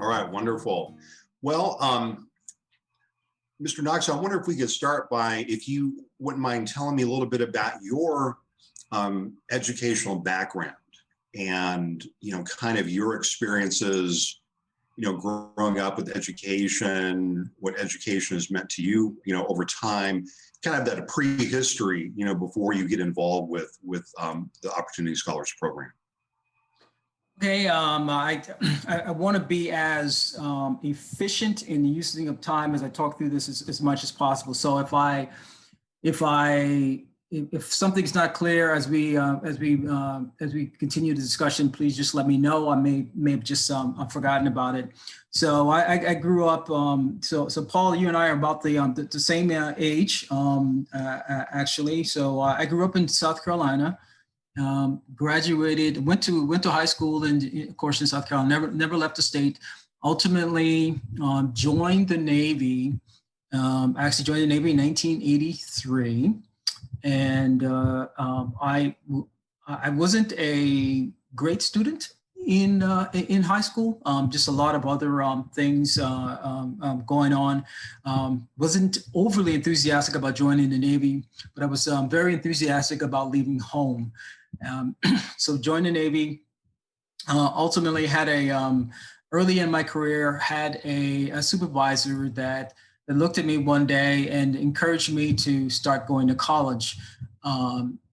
All right, wonderful. Well, Mr. Knox, I wonder if we could start by, if you wouldn't mind telling me a little bit about your educational background and, kind of your experiences, growing up with education, what education has meant to you, over time, kind of that prehistory, before you get involved with the Opportunity Scholars Program. Okay, I want to be as efficient in the using of time as I talk through this as much as possible. So if something's not clear as we continue the discussion, please just let me know. I may have just forgotten about it. So I grew up. So Paul, you and I are about the same age, actually. So I grew up in South Carolina. Graduated, went to high school, and of course in South Carolina. Never left the state. Ultimately, joined the Navy. Actually joined the Navy in 1983, and I wasn't a great student in high school. Just a lot of other things going on. Wasn't overly enthusiastic about joining the Navy, but I was very enthusiastic about leaving home. So joined the Navy. Ultimately had early in my career, had a supervisor that looked at me one day and encouraged me to start going to college.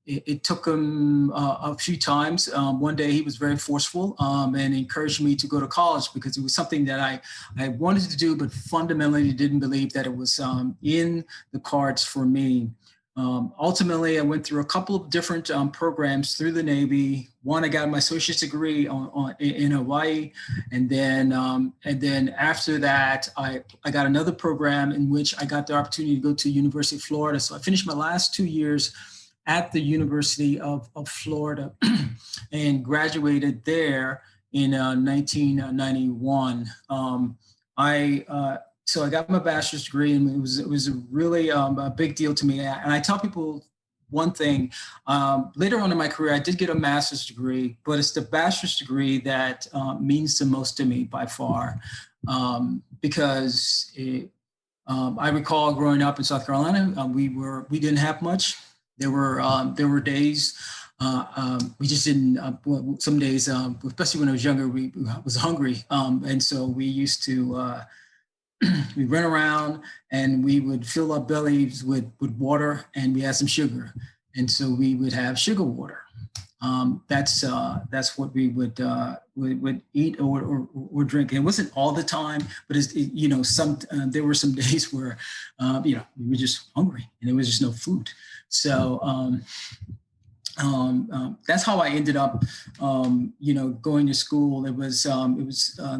It took him a few times. One day he was very forceful and encouraged me to go to college because it was something that I wanted to do, but fundamentally didn't believe that it was in the cards for me. Ultimately, I went through a couple of different programs through the Navy. One, I got my associate's degree in Hawaii, and then after that, I got another program in which I got the opportunity to go to University of Florida. So I finished my last 2 years at the University of Florida and graduated there in 1991. So I got my bachelor's degree, and it was a really a big deal to me. And I tell people one thing, later on in my career, I did get a master's degree, but it's the bachelor's degree that means the most to me by far, because I recall growing up in South Carolina, we didn't have much. There were days we just didn't. Some days, especially when I was younger, I was hungry, and so we used to. We run around and we would fill our bellies with water, and we had some sugar, and so we would have sugar water. That's what we would eat or drink. And it wasn't all the time, but there were some days where we were just hungry and there was just no food. So that's how I ended up going to school. It was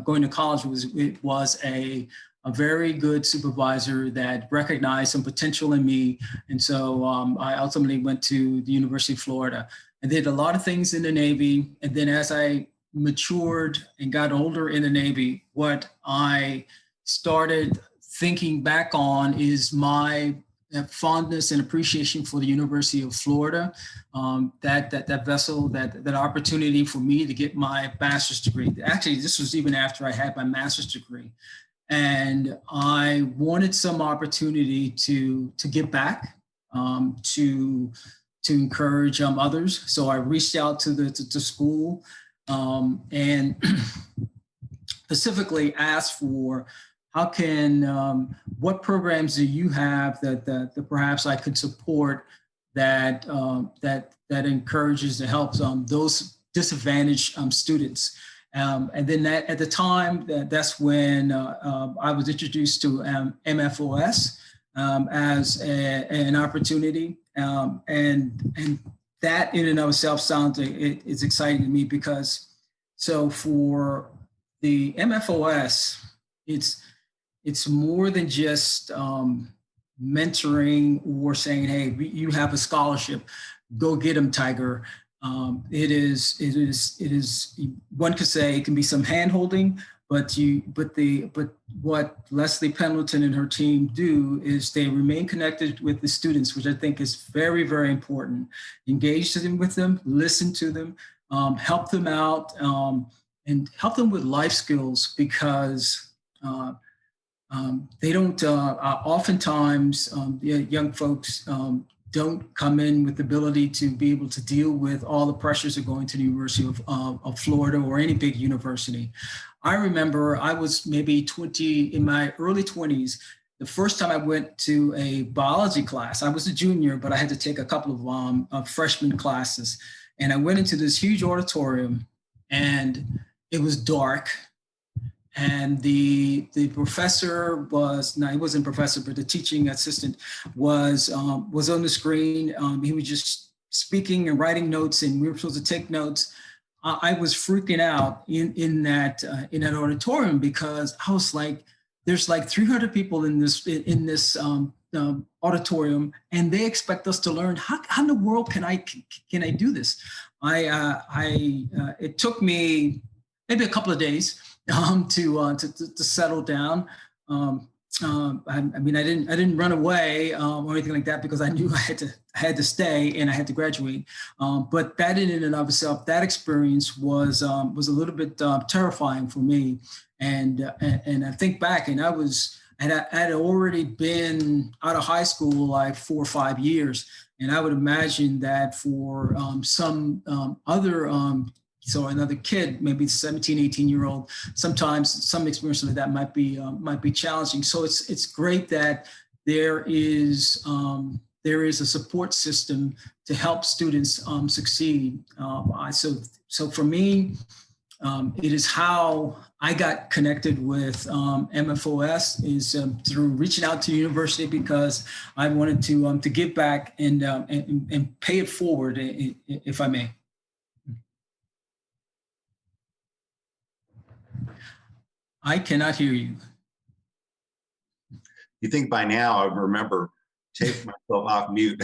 going to college was a very good supervisor that recognized some potential in me. And so I ultimately went to the University of Florida. I did a lot of things in the Navy. And then as I matured and got older in the Navy, what I started thinking back on is my fondness and appreciation for the University of Florida, that vessel, that opportunity for me to get my bachelor's degree. Actually, this was even after I had my master's degree. And I wanted some opportunity to give back, to encourage others. So I reached out to school and specifically asked for what programs do you have that perhaps I could support that encourages and helps those disadvantaged students. And then at the time, that's when I was introduced to MFOS as an opportunity. And that in and of itself sounds, it's exciting to me because, so for the MFOS, it's more than just mentoring or saying, hey, you have a scholarship, go get them, Tiger. It is. One could say it can be some hand-holding, but what Leslie Pendleton and her team do is they remain connected with the students, which I think is very, very important. Engage with them, listen to them, help them out, help them with life skills, because they don't, oftentimes young folks don't come in with the ability to be able to deal with all the pressures of going to the University of Florida or any big university. I remember I was maybe 20, in my early 20s, the first time I went to a biology class. I was a junior, but I had to take a couple of freshman classes. And I went into this huge auditorium, and it was dark. And the professor was, no, he wasn't a professor, but the teaching assistant was on the screen. He was just speaking and writing notes, and we were supposed to take notes. I was freaking out in that auditorium, because I was like, there's like 300 people in this auditorium, and they expect us to learn. How in the world can I do this? It took me maybe a couple of days to settle down. I mean, I didn't run away or anything like that, because I knew I had to stay and I had to graduate. But that in and of itself, that experience was a little bit terrifying for me. And I think back, and I had already been out of high school like 4 or 5 years, and I would imagine that for some other so another kid, maybe 17, 18-year-old, sometimes some experience like that might be challenging. So it's great that there is a support system to help students succeed. So for me, it is how I got connected with MFOS, is through reaching out to the university, because I wanted to give back and pay it forward, if I may. I cannot hear you. You think by now I would remember taking myself off mute.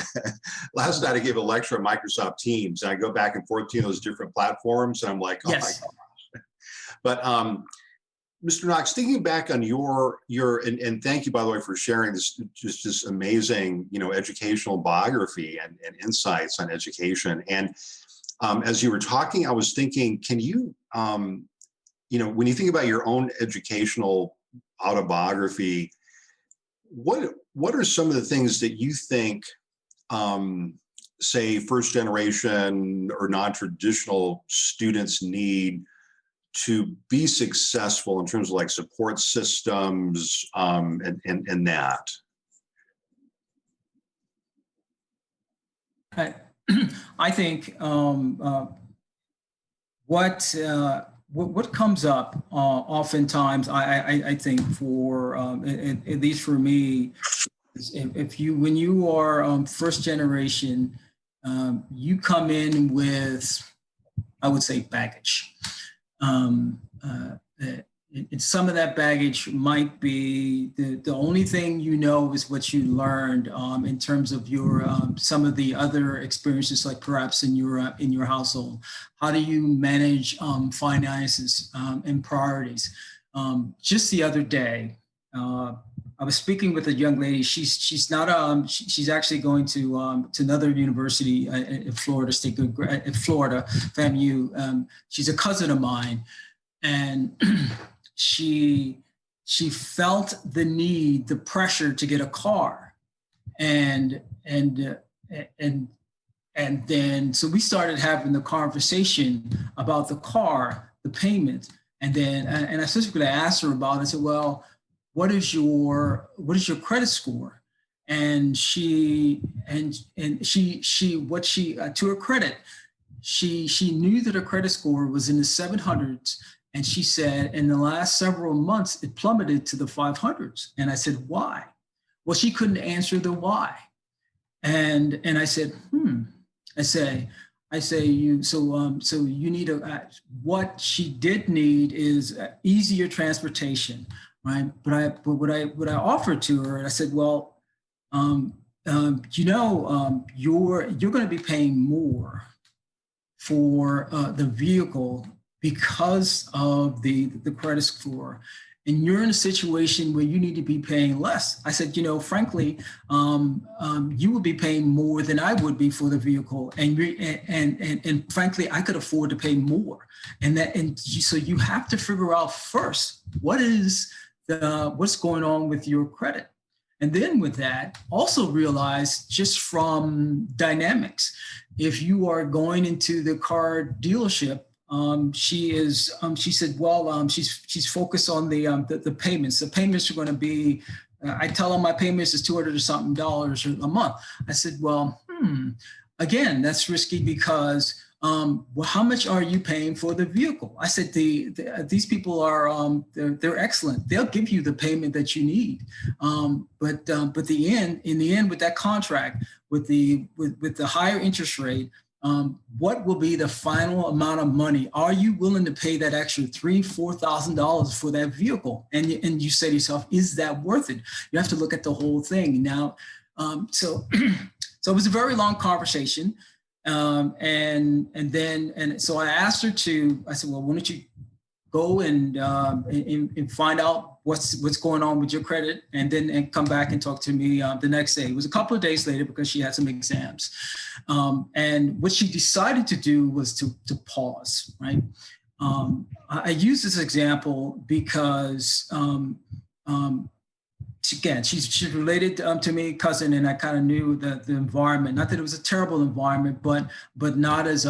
Last night I gave a lecture on Microsoft Teams, and I go back and forth to those different platforms, and I'm like, oh yes. My gosh. But Mr. Knox, thinking back on your and thank you, by the way, for sharing this just amazing, educational biography and insights on education. And as you were talking, I was thinking, can you, when you think about your own educational autobiography, what are some of the things that you think, say, first generation or non-traditional students need to be successful in terms of like support systems and that? I think what comes up oftentimes, I think for at least for me, is when you are first generation, you come in with, I would say, baggage. And some of that baggage might be the only thing is what you learned in terms of your some of the other experiences, like perhaps in your household. How do you manage finances and priorities? Just the other day, I was speaking with a young lady. She's not she's actually going to another university in Florida State, in Florida, FAMU. She's a cousin of mine, and she felt the need, the pressure to get a car, and then so we started having the conversation about the car, the payment, and I specifically asked her about it. I said, well, what is your credit score? And she to her credit, she knew that her credit score was in the 700s. And she said, in the last several months, it plummeted to the 500s. And I said, why? Well, she couldn't answer the why. And I said, I say, so you need what she did need is easier transportation, right? But what I offered to her, I said, well, you're going to be paying more for the vehicle because of the credit score. and you're in a situation where you need to be paying less. I said, frankly, you would be paying more than I would be for the vehicle, and frankly, I could afford to pay more. So you have to figure out first what's going on with your credit. And then with that, also realize just from dynamics, if you are going into the car dealership, she said, well, she's focused on the payments. The payments are going to be, I tell them my payments is $200 or something a month. I said, well, again, that's risky because well, how much are you paying for the vehicle? I said, these people are, they're excellent. They'll give you the payment that you need. But in the end, with that contract, with the higher interest rate, what will be the final amount of money? Are you willing to pay that extra $3,000-$4,000 for that vehicle? And you say to yourself, is that worth it? You have to look at the whole thing. Now, so it was a very long conversation. So I asked her I said, well, why don't you go and find out what's going on with your credit, and come back and talk to me the next day. It was a couple of days later because she had some exams. And what she decided to do was to pause, right? I use this example because again, she's related to me, cousin, and I kind of knew the environment. Not that it was a terrible environment, but not as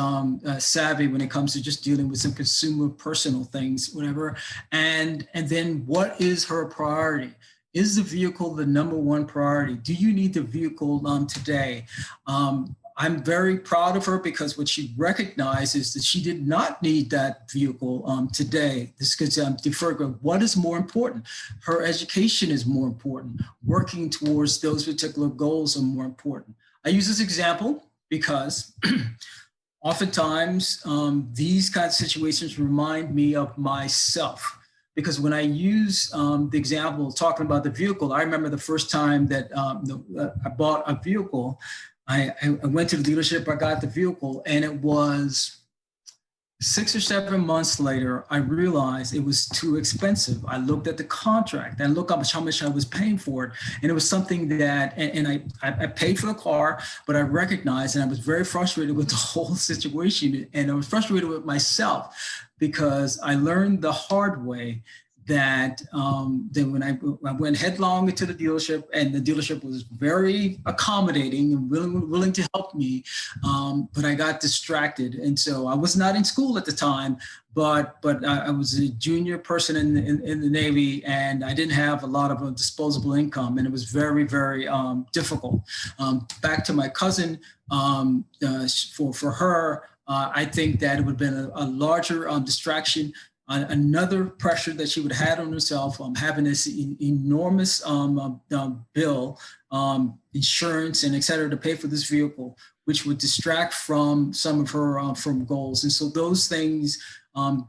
savvy when it comes to just dealing with some consumer personal things, whatever. And then what is her priority? Is the vehicle the number one priority? Do you need the vehicle today? I'm very proud of her because what she recognized is that she did not need that vehicle today. This gets deferred. What is more important? Her education is more important. Working towards those particular goals are more important. I use this example because oftentimes these kinds of situations remind me of myself. Because when I use the example talking about the vehicle, I remember the first time that I bought a vehicle. I went to the dealership, I got the vehicle, and it was 6 or 7 months later, I realized it was too expensive. I looked at the contract and looked up how much I was paying for it. And it was something that, and I paid for the car, but I recognized, and I was very frustrated with the whole situation. And I was frustrated with myself because I learned the hard way that when I went headlong into the dealership, and the dealership was very accommodating and willing to help me, but I got distracted. And so I was not in school at the time, but I was a junior person in the Navy, and I didn't have a lot of disposable income, and it was very, very difficult. Back to my cousin, for her, I think that it would have been a larger distraction. Another pressure that she would have had on herself, having this enormous bill, insurance and et cetera, to pay for this vehicle, which would distract from some of her from goals. And so those things,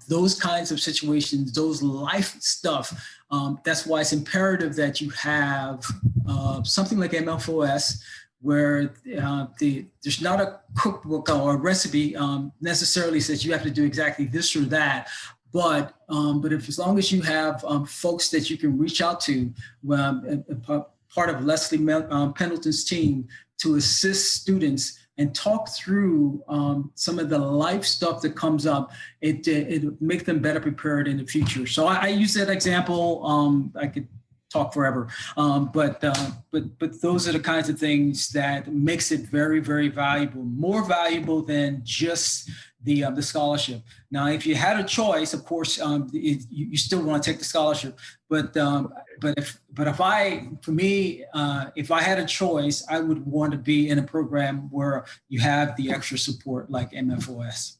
those kinds of situations, those life stuff, that's why it's imperative that you have something like MFOS, where there's not a cookbook or a recipe necessarily says you have to do exactly this or that. But as long as you have folks that you can reach out to, part of Leslie Pendleton's team, to assist students and talk through some of the life stuff that comes up, it make them better prepared in the future. So I use that example. I could talk forever, but those are the kinds of things that makes it very, very valuable, more valuable than just the scholarship. Now, if you had a choice, of course, you still want to take the scholarship. But if I had a choice, I would want to be in a program where you have the extra support like MFOS.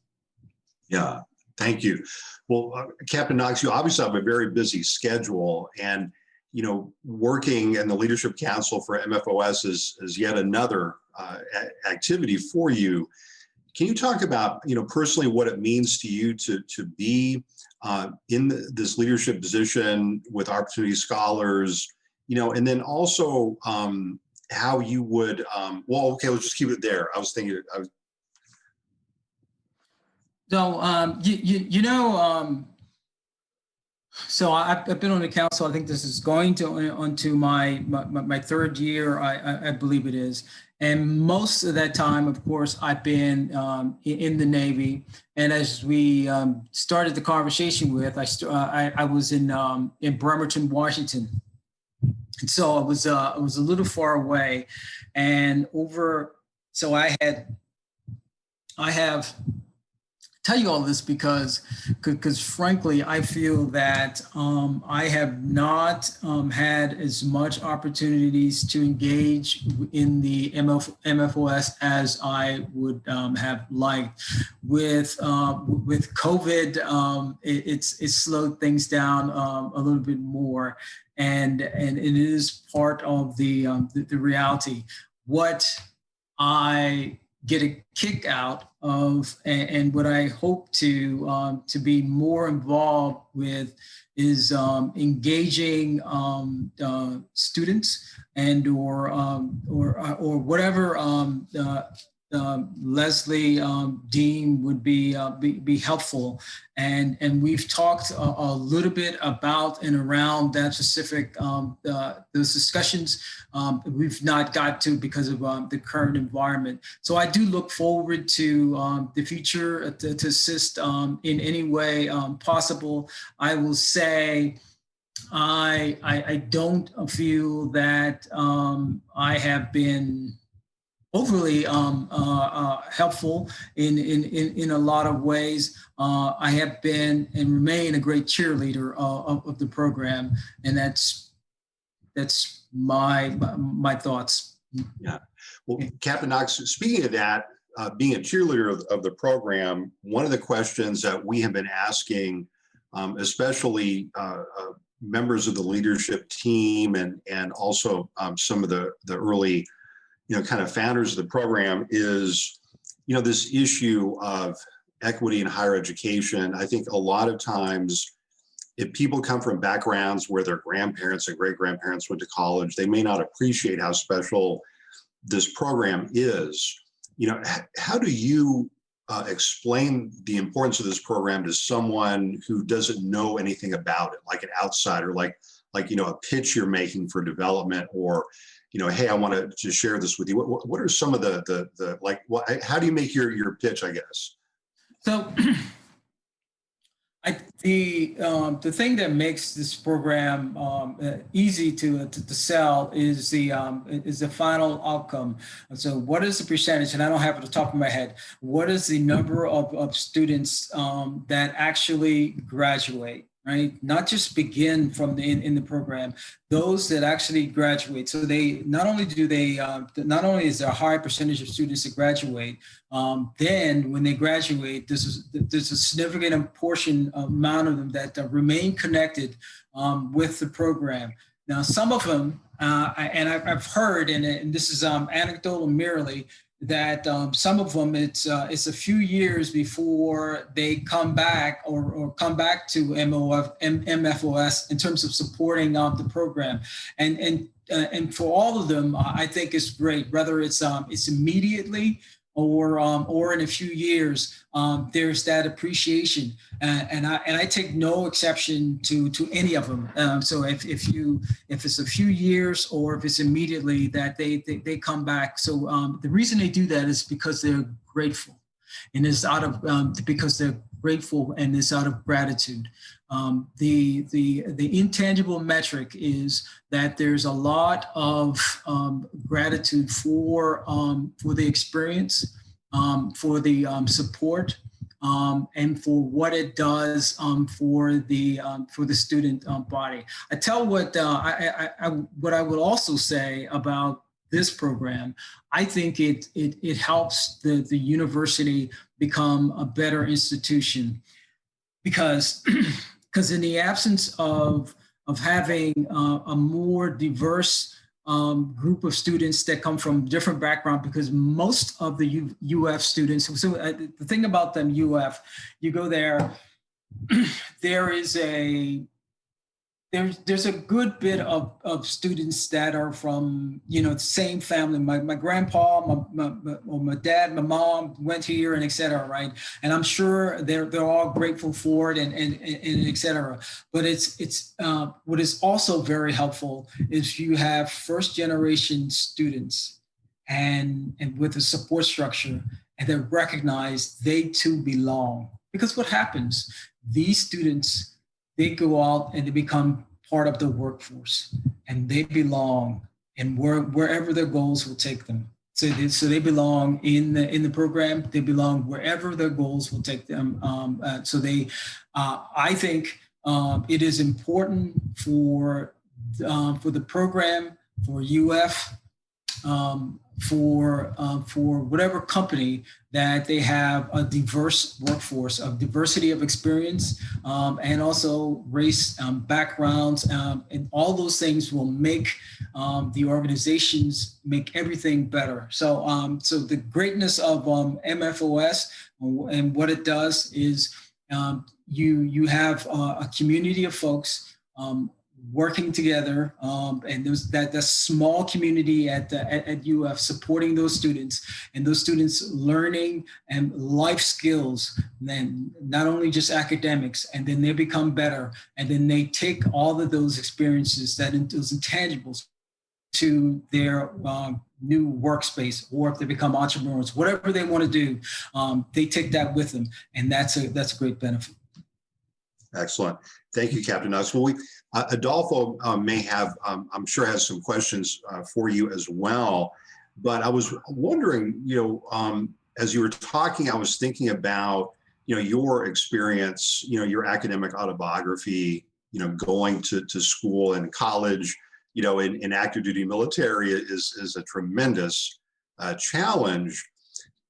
Yeah, thank you. Well, Captain Knox, you obviously have a very busy schedule, and working in the Leadership Council for MFOS is yet another activity for you. Can you talk about, personally what it means to you to be in this leadership position with Opportunity Scholars, and then also how you would, let's just keep it there. I was thinking, So I've been on the council. I think this is going to onto my third year, I believe it is. And most of that time, of course, I've been in the Navy. And as we started the conversation with, I was in Bremerton, Washington. And so I was a little far away, and so I have tell you all this because frankly, I feel that I have not had as much opportunities to engage in the MFOS as I would have liked. With COVID, it's slowed things down a little bit more, and it is part of the reality. What I get a kick out of, and what I hope to be more involved with, is engaging students and or whatever Leslie Dean would be helpful, and we've talked a little bit about and around that specific those discussions. We've not got to because of the current environment. So I do look forward to the future to assist in any way possible. I will say I don't feel that I have been overly helpful in a lot of ways. I have been and remain a great cheerleader of the program, and that's my thoughts. Yeah. Well, Captain Knox, speaking of that, being a cheerleader of the program, one of the questions that we have been asking, especially members of the leadership team and also some of the early kind of founders of the program, is, this issue of equity in higher education. I think a lot of times, if people come from backgrounds where their grandparents and great-grandparents went to college, they may not appreciate how special this program is. How do you explain the importance of this program to someone who doesn't know anything about it, like an outsider, like a pitch you're making for development, or hey, I want to share this with you. What are some of how do you make your pitch, I guess? So the thing that makes this program easy to sell is the final outcome. So what is the percentage, and I don't have it at the top of my head, what is the number of students that actually graduate? Right, not just begin from in the program, those that actually graduate. So they not only is there a high percentage of students that graduate, then when they graduate, there's a significant amount of them that remain connected with the program. Now, some of them, and I've heard, and this is anecdotal merely, that some of them it's a few years before they come back or come back to MFOS in terms of supporting the program, and for all of them, I think it's great, whether it's immediately or in a few years. There's that appreciation, and I take no exception to any of them. So if it's a few years or if it's immediately, that they come back. So the reason they do that is because they're grateful, and it's out of because they're grateful and it's out of gratitude. The intangible metric is that there's a lot of gratitude for the experience, for the support, and for what it does for the student body. I tell what I would also say about this program. I think it helps the university become a better institution, because in the absence of having a more diverse group of students that come from different backgrounds, because most of the UF students, so the thing about them, UF, you go there, there is a there's a good bit of students that are from, the same family. My grandpa, my dad, my mom went here, and et cetera, right? And I'm sure they're all grateful for it, and et cetera. But it's what is also very helpful is you have first generation students and with a support structure, and they recognize they too belong. Because what happens, these students, they go out and they become part of the workforce, and they belong, and wherever their goals will take them. So they belong in the program. They belong wherever their goals will take them. I think it is important for the program, for UF, for whatever company, that they have a diverse workforce, of diversity of experience, and also race, backgrounds, and all those things will make the organizations, make everything better. So the greatness of MFOS and what it does is you have a community of folks working together, and there's that small community at UF supporting those students, and those students learning and life skills, and then not only just academics, and then they become better, and then they take all of those experiences, those intangibles, to their new workspace, or if they become entrepreneurs, whatever they want to do, they take that with them, and that's a great benefit. Excellent. Thank you, Captain Knox. Well, Adolfo may have, I'm sure, has some questions for you as well. But I was wondering, as you were talking, I was thinking about, your experience, your academic autobiography, going to school and college, in active duty military is a tremendous challenge.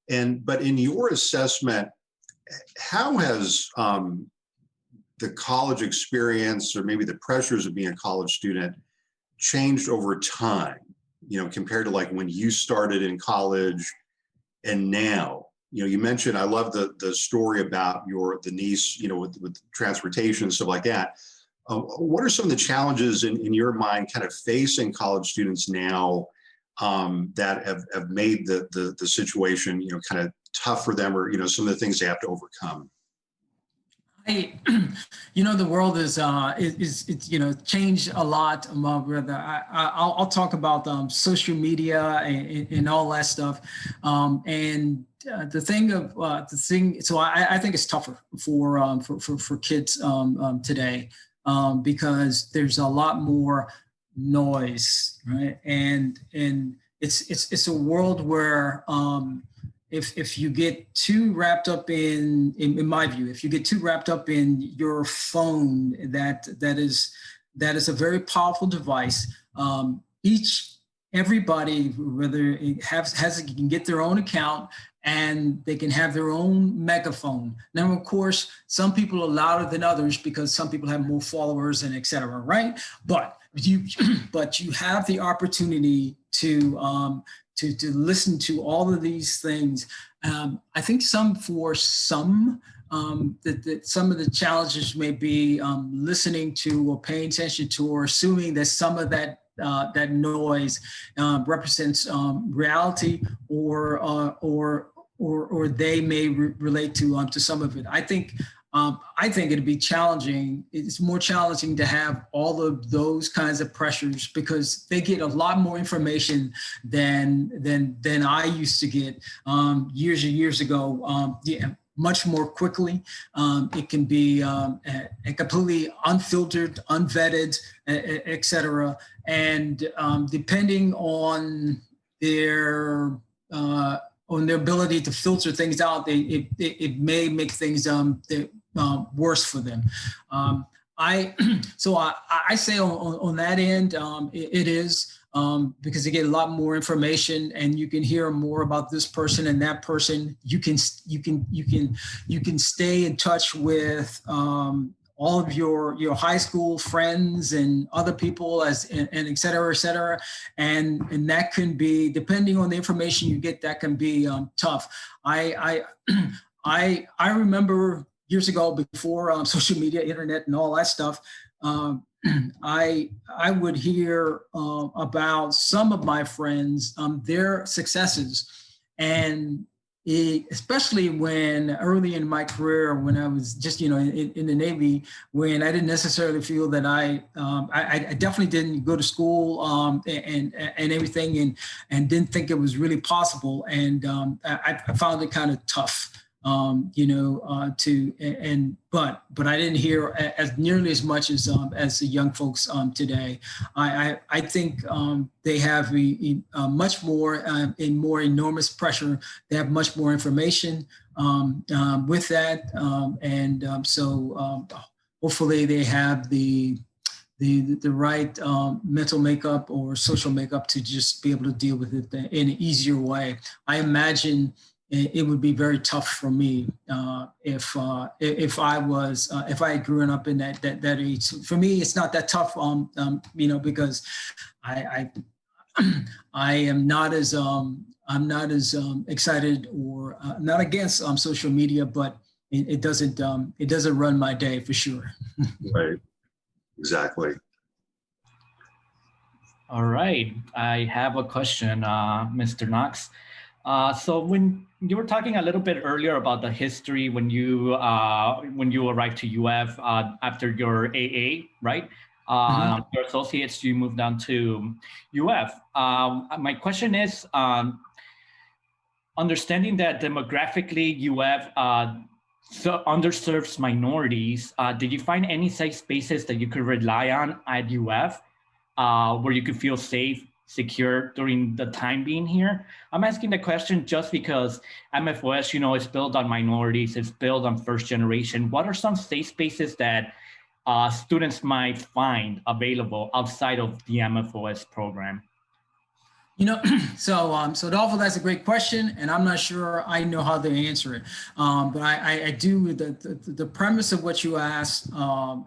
But in your assessment, how has the college experience, or maybe the pressures of being a college student, changed over time, compared to like when you started in college and now? You mentioned, I love the story about the niece, with transportation and stuff like that. What are some of the challenges in your mind kind of facing college students now that have made the situation, kind of tough for them, or, some of the things they have to overcome? The world is changed a lot. I'll talk about social media and all that stuff. So I think it's tougher for kids today because there's a lot more noise, right? And it's a world where if you get too wrapped up in my view, if you get too wrapped up in your phone, that is a very powerful device. Everybody, whether it can get their own account, and they can have their own megaphone. Now, of course, some people are louder than others because some people have more followers and et cetera, right? But you have the opportunity to listen to all of these things. I think that some of the challenges may be listening to or paying attention to, or assuming that some of that noise represents reality, or they may relate to some of it. I think it'd be challenging. It's more challenging to have all of those kinds of pressures because they get a lot more information than I used to get years and years ago. Much more quickly. It can be completely unfiltered, unvetted, et cetera. And depending on their ability to filter things out, it may make things worse for them. I say on that end, it is. Because you get a lot more information, and you can hear more about this person and that person. You can stay in touch with all of your high school friends and other people and et cetera, et cetera. And that can be, depending on the information you get, that can be tough. I remember years ago, before social media, internet, and all that stuff. I would hear about some of my friends, their successes, and especially when early in my career, when I was just in the Navy, when I didn't necessarily feel that I definitely didn't go to school and everything, and didn't think it was really possible, and I found it kind of tough. But I didn't hear as nearly as much as the young folks today. I think they have a much more more enormous pressure. They have much more information with that, so hopefully they have the right mental makeup or social makeup to just be able to deal with it in an easier way. I imagine it would be very tough for me if I had grown up in that age. For me, it's not that tough, because I am not as I'm not as excited or not against social media, but it doesn't run my day for sure. Right. Exactly. All right, I have a question, Mr. Knox. So when you were talking a little bit earlier about the history when you arrived to UF after your AA, right? Your associates, you moved down to UF. My question is, understanding that demographically UF underserves minorities, did you find any safe spaces that you could rely on at UF where you could feel safe, secure during the time being here? I'm asking the question just because MFOS, is built on minorities, it's built on first generation. What are some safe spaces that students might find available outside of the MFOS program? So Adolfo, that's a great question, and I'm not sure I know how to answer it. But I do, the premise of what you asked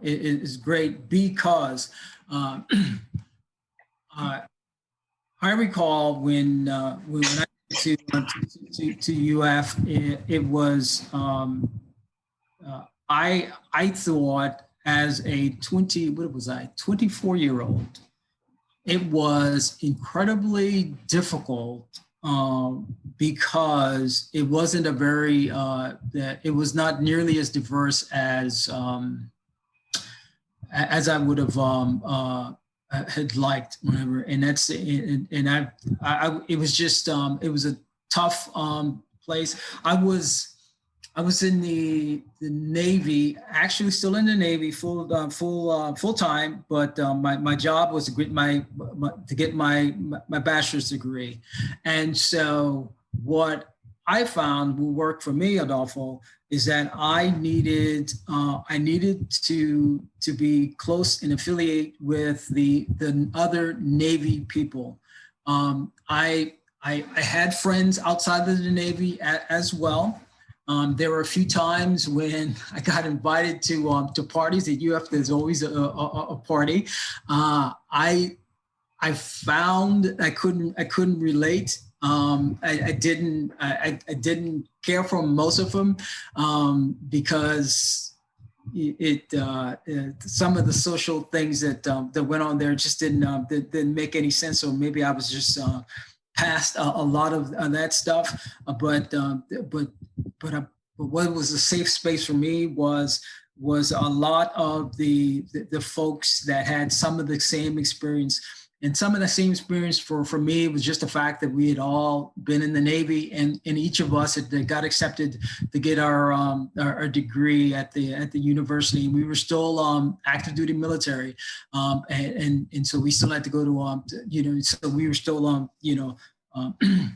is great because I recall when I went to UF, it was I thought as a 24-year-old, it was incredibly difficult because it wasn't a very it was not nearly as diverse as I would have had liked, whatever, and that's and it was just it was a tough place. I was in the Navy, actually still in the Navy, full time, but my job was to get my bachelor's degree, and so what I found will work for me, Adolfo, is that I needed to be close and affiliate with the other Navy people. I had friends outside of the Navy as well. There were a few times when I got invited to parties at UF. There's always a party. I found I couldn't relate. I didn't care for most of them because some of the social things that went on there just didn't make any sense. Or maybe I was just past a lot of that stuff. But what was a safe space for me was a lot of the folks that had some of the same experience. And some of the same experience for me was just the fact that we had all been in the Navy, and each of us had got accepted to get our degree at the university. And we were still active duty military, and so we still had to go to so we were still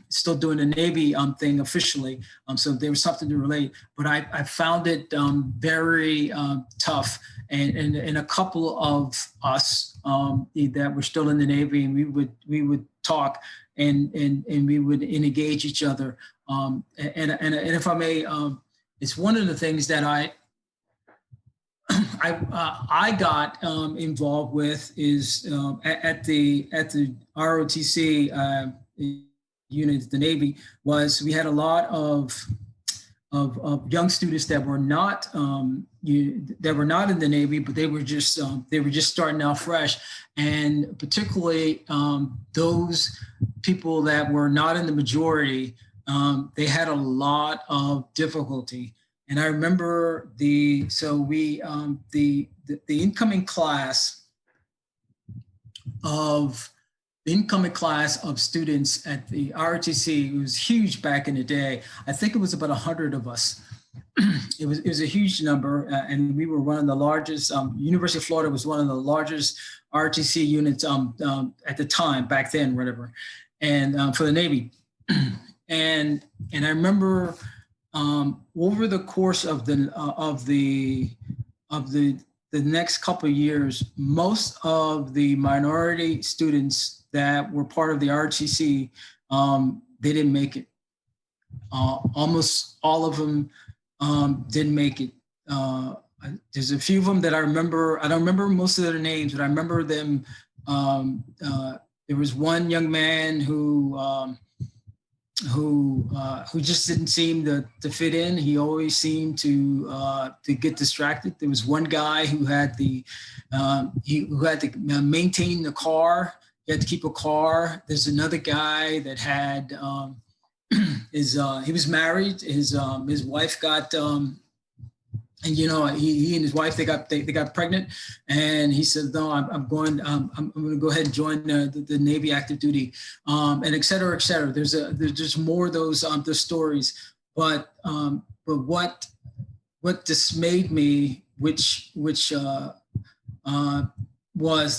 still doing the Navy thing officially. So there was something to relate, but I found it very tough. And a couple of us that were still in the Navy, and we would talk and we would engage each other. And if I may, it's one of the things that I got involved with is at the ROTC unit, the Navy, was we had a lot of of young students that were not that were not in the Navy, but they were just starting out fresh, and particularly those people that were not in the majority, they had a lot of difficulty. And I remember the incoming class of students at the ROTC. It was huge back in the day. I think it was about 100 of us. It was a huge number, and we were one of the largest. University of Florida was one of the largest ROTC units at the time, back then, whatever, and for the Navy. And I remember over the course of the next couple of years, most of the minority students that were part of the ROTC, they didn't make it. Almost all of them didn't make it. There's a few of them that I remember. I don't remember most of their names, but I remember them. There was one young man who just didn't seem to fit in. He always seemed to get distracted. There was one guy who had to maintain the car. He had to keep a car. There's another guy that had he was married. His wife got and he and his wife they got pregnant, and he said, no, I'm going to go ahead and join the Navy active duty, and et cetera, et cetera. There's more of those stories, but what dismayed me, which was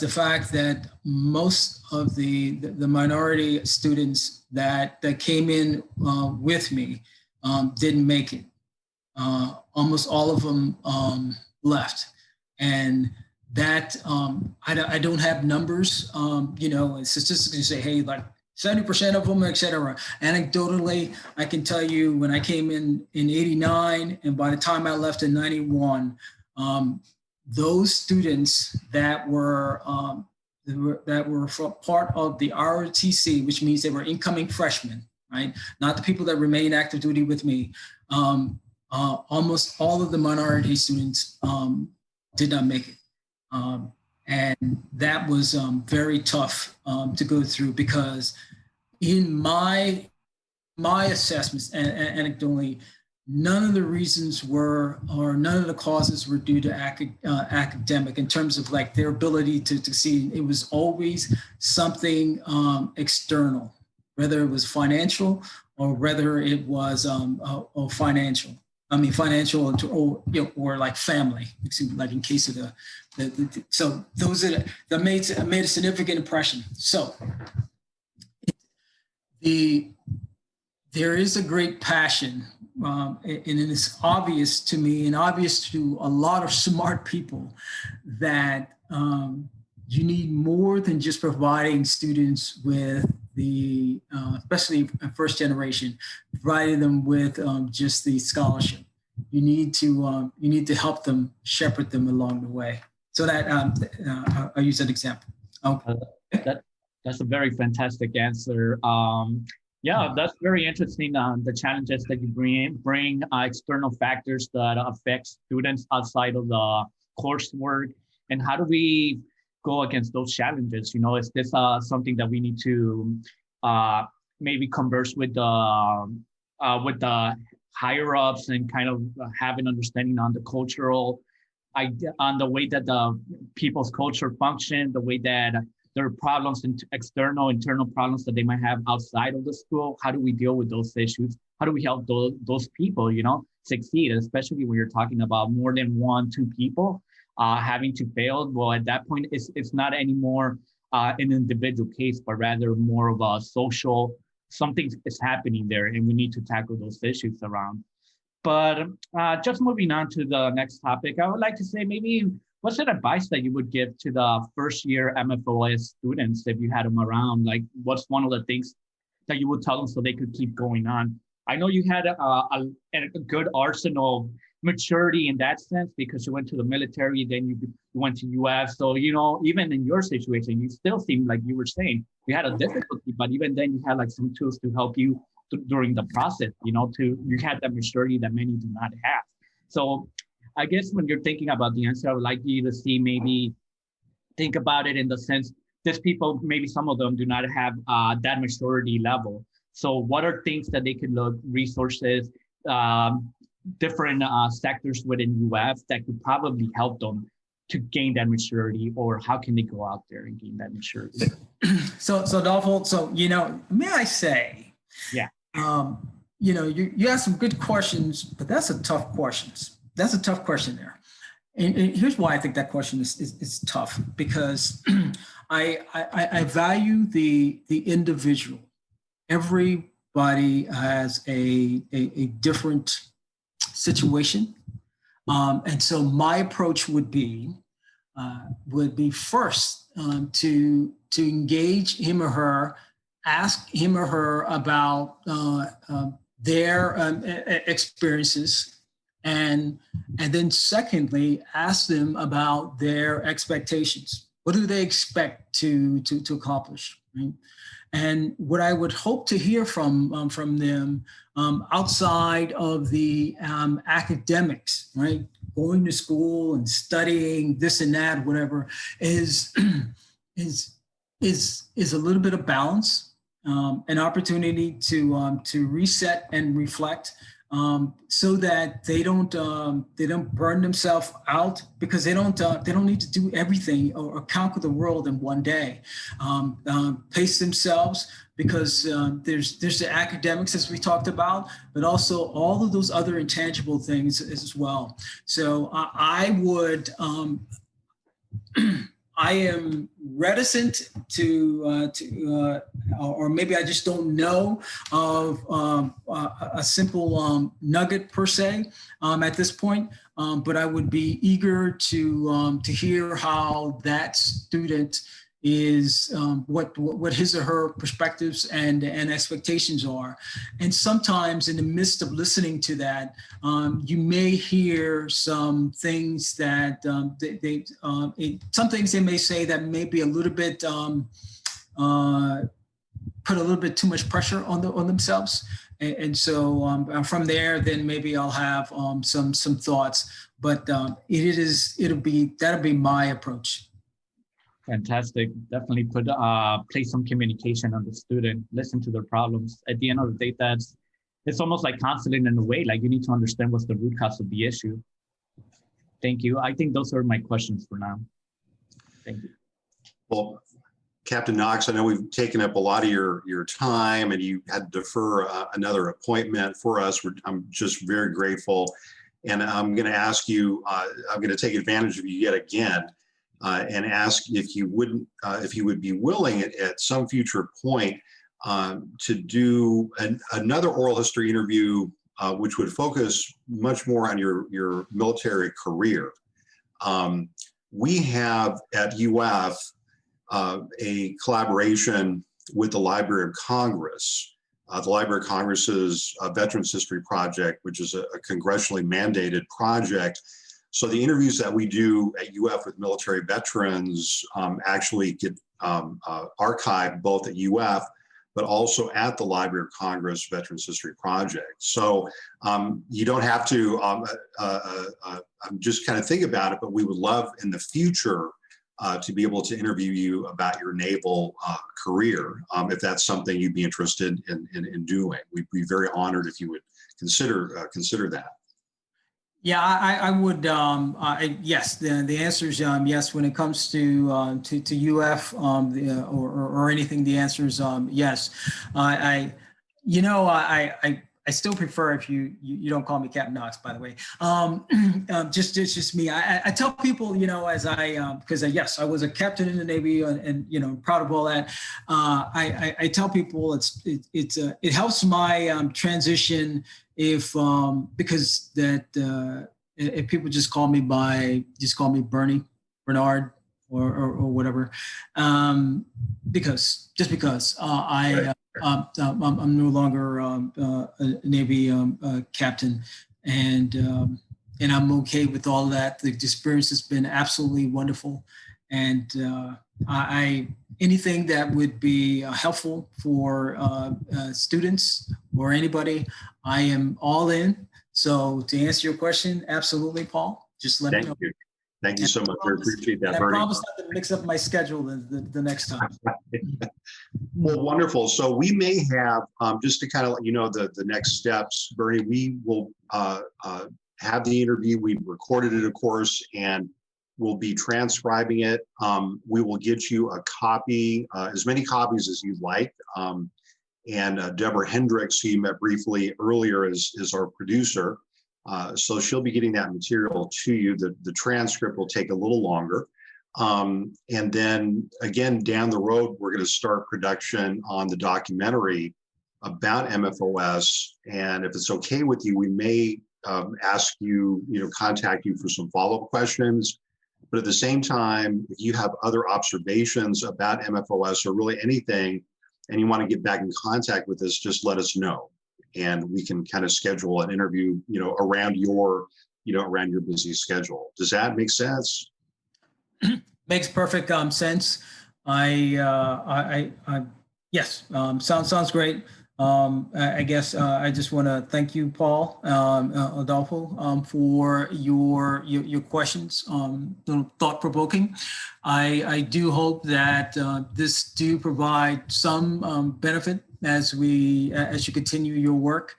the fact that most of the minority students that came in with me didn't make it. Almost all of them left, and that I don't have numbers, statistically say, hey, like 70% of them, et cetera. Anecdotally, I can tell you when I came in 89, and by the time I left in 91, those students that were part of the ROTC, which means they were incoming freshmen, right? Not the people that remained active duty with me. Almost all of the minority students did not make it. And that was very tough to go through, because in my assessments, and anecdotally, none of the reasons none of the causes were due to academic in terms of like their ability to succeed. It was always something external, whether it was financial or whether it was financial. I mean, financial or like family, like in case of so those are that made a significant impression. So there is a great passion, and it's obvious to me and obvious to a lot of smart people that you need more than just providing students with especially first generation, providing them with just the scholarship. You need to help them, shepherd them along the way. So that I'll use that example. That's a very fantastic answer. Yeah, that's very interesting. The challenges that you bring external factors that affect students outside of the coursework, and how do we go against those challenges? Is this something that we need to maybe converse with the higher ups and kind of have an understanding on the cultural, on the way that the people's culture function, the way that there are problems, internal problems that they might have outside of the school. How do we deal with those issues? How do we help those people, succeed, especially when you're talking about more than 1-2 people having to fail? Well, at that point, it's not anymore an individual case, but rather more of a social, something is happening there, and we need to tackle those issues around. But just moving on to the next topic, I would like to say maybe what's an advice that you would give to the first year MFOS students if you had them around? Like, what's one of the things that you would tell them so they could keep going on? I know you had a good arsenal of maturity in that sense because you went to the military, then you went to UF. So, even in your situation, you still seemed like you were saying you had a difficulty, but even then you had like some tools to help you during the process, you had that maturity that many do not have. So I guess when you're thinking about the answer, I would like you to think about it in the sense, these people, maybe some of them do not have that maturity level. So what are things that they could look, resources, different sectors within UF that could probably help them to gain that maturity, or how can they go out there and gain that maturity? So Adolfo, may I say, yeah, you asked some good questions, but that's a tough question. That's a tough question there. And here's why I think that question is tough, because I value the individual. Everybody has a different situation. And so my approach would be first to engage him or her, ask him or her about their experiences, and then secondly, ask them about their expectations. What do they expect to accomplish? Right? And what I would hope to hear from them outside of the academics, right, going to school and studying this and that, whatever, is a little bit of balance, an opportunity to reset and reflect, so that they don't burn themselves out, because they don't need to do everything or conquer the world in one day. Pace themselves, because there's the academics, as we talked about, but also all of those other intangible things as well. So I would. I am reticent or maybe I just don't know of a simple nugget per se at this point. But I would be eager to hear how that student is, what his or her perspectives and expectations are. And sometimes in the midst of listening to that, you may hear some things that some things they may say that may be a little bit, put a little bit too much pressure on themselves. And so from there, then maybe I'll have some thoughts, but that'll be my approach. Fantastic. Definitely place some communication on the student, listen to their problems. At the end of the day, it's almost like counseling in a way, like you need to understand what's the root cause of the issue. Thank you. I think those are my questions for now. Thank you. Well, Captain Knox, I know we've taken up a lot of your time, and you had to defer another appointment for us. I'm just very grateful. And I'm going to ask you, I'm going to take advantage of you yet again. And ask if you would be willing at some future point to do another oral history interview, which would focus much more on your military career. We have at UF a collaboration with the Library of Congress. The Library of Congress's Veterans History Project, which is a congressionally mandated project. So the interviews that we do at UF with military veterans actually get archived both at UF, but also at the Library of Congress Veterans History Project. So you don't have to just kind of think about it, but we would love in the future to be able to interview you about your naval career, if that's something you'd be interested in doing. We'd be very honored if you would consider that. Yeah, I would. Yes, the answer is yes. When it comes to UF or anything, the answer is yes. I still prefer if you don't call me Captain Knox, by the way. Just me. I tell people, as because yes, I was a captain in the Navy, and proud of all that. I tell people it helps my transition if people just call me Bernie, Bernard, or whatever, because I'm no longer a Navy captain, and I'm okay with all that. The experience has been absolutely wonderful, And anything that would be helpful for students or anybody, I am all in. So to answer your question, absolutely, Paul. Just let me know. You. Thank you so much. I appreciate that, I Bernie. promise not to mix up my schedule the next time. Well, wonderful. So we may have, just to kind of let you know the next steps, Bernie, we will have the interview. We've recorded it, of course, and we'll be transcribing it. We will get you a copy, as many copies as you'd like. And Deborah Hendricks, who you met briefly earlier, is our producer. So she'll be getting that material to you. The transcript will take a little longer. And then again, down the road, we're going to start production on the documentary about MFOS. And if it's okay with you, we may ask you, contact you for some follow-up questions. But at the same time, if you have other observations about MFOS or really anything, and you want to get back in contact with us, just let us know. And we can kind of schedule an interview, around your busy schedule. Does that make sense? Makes perfect sense. Yes, sounds great. I guess I just want to thank you, Paul Adolfo, for your questions, thought-provoking. I do hope that this do provide some benefit as you continue your work.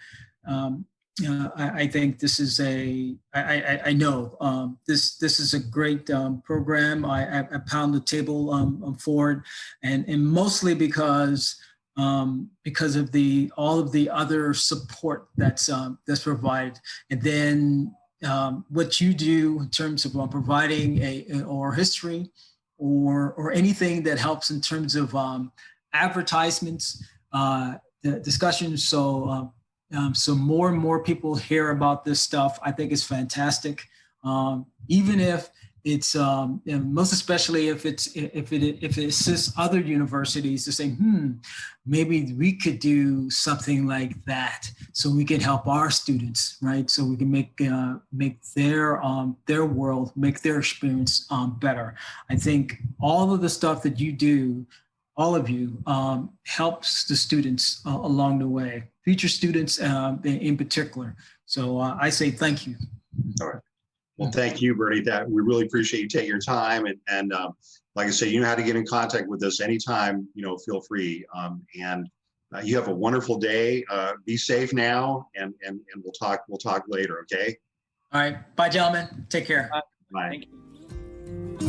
I think this is I know this is a great program. I pound the table for it, and mostly because of all of the other support that's provided, and then what you do in terms of providing an oral history or anything that helps in terms of advertisements, the discussions. So more and more people hear about this stuff. I think it's fantastic. Even if it's most especially if it assists other universities to say, maybe we could do something like that, so we can help our students, right? So we can make their world, make their experience better. I think all of the stuff that you do, all of you, helps the students along the way, future students in particular. So I say thank you. All right. Well, thank you, Bernie. We really appreciate you taking your time. And like I say, you know how to get in contact with us anytime, feel free. And you have a wonderful day. Be safe now, and we'll talk later, okay? All right. Bye, gentlemen. Take care. Bye. Thank you.